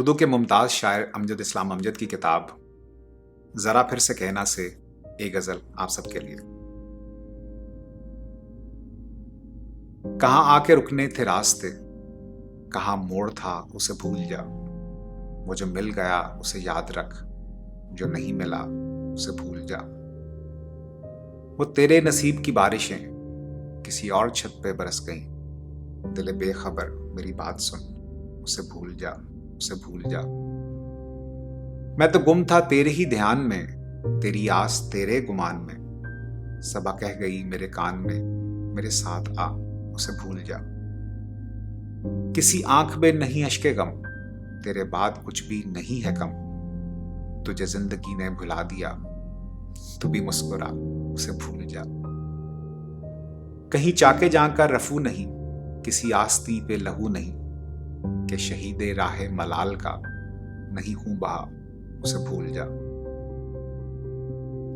उर्दू के मुमताज़ शायर अमजद इस्लाम अमजद की किताब ज़रा फिर से कहना से एक गज़ल आप सबके लिए। कहाँ आके रुकने थे रास्ते, कहाँ मोड़ था उसे भूल जा। वो जो मिल गया उसे याद रख, जो नहीं मिला उसे भूल जा। वो तेरे नसीब की बारिशें किसी और छत पे बरस गईं। दिले बेखबर मेरी बात सुन, उसे भूल जा, उसे भूल जा। मैं तो गुम था तेरे ही ध्यान में, तेरी आस तेरे गुमान में। सबा कह गई मेरे कान में, मेरे साथ आ उसे भूल जा। किसी आंख में नहीं अश्के गम, तेरे बाद कुछ भी नहीं है कम। तुझे जिंदगी ने भुला दिया, तू भी मुस्कुरा उसे भूल जा। कहीं चाके जाकर रफू नहीं, किसी आस्ती पे लहू नहीं। कि शहीदे राहे मलाल का नहीं हूं बहा उसे भूल जा।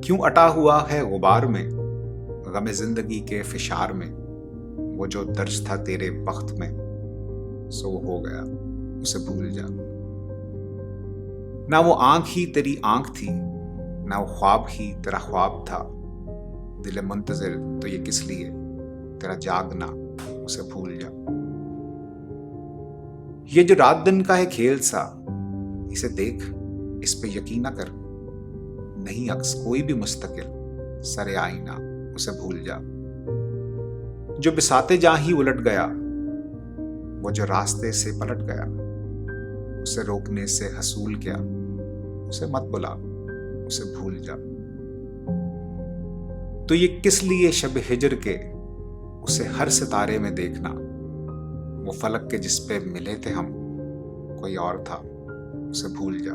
क्यों अटा हुआ है गुबार में, गमे जिंदगी के फिशार में। वो जो दर्ज था तेरे बख्त में, सो हो गया उसे भूल जा। ना वो आंख ही तेरी आंख थी, ना वो ख्वाब ही तेरा ख्वाब था। दिल मुंतजिर तो ये किस लिए, तेरा जागना उसे भूल जा। ये जो रात दिन का है खेल सा, इसे देख इस पे यकीन न कर। नहीं अक्स कोई भी मुस्तकिल, सरे आईना उसे भूल जा। जो बिसाते जा ही उलट गया, वो जो रास्ते से पलट गया। उसे रोकने से हसूल क्या, उसे मत बुला उसे भूल जा। तो ये किस लिए शब हिजर के, उसे हर सितारे में देखना। वो फलक के जिस पे मिले थे हम, कोई और था उसे भूल जा।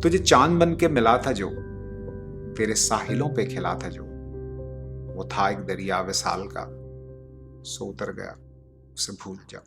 तुझे चांद बन के मिला था जो, तेरे साहिलों पे खिला था जो। वो था एक दरिया विसाल का, सो उतर गया उसे भूल जा।